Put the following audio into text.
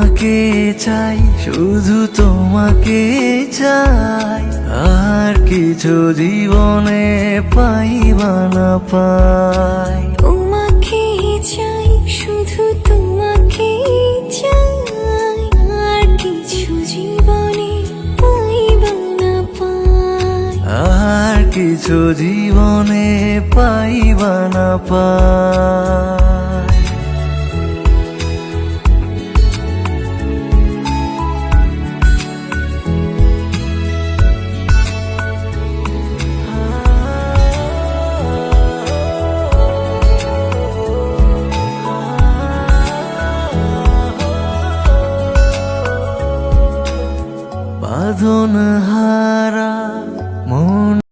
তোমাকে চাই, শুধু তোমাকে চাই, আর কিছু জীবনে পাইবা না পাই। তোমাকে চাই, শুধু তোমাকে চাই, আর কিছু জীবনে পাইবা না পাই। আর কিছু জীবনে পাইবা না পাই।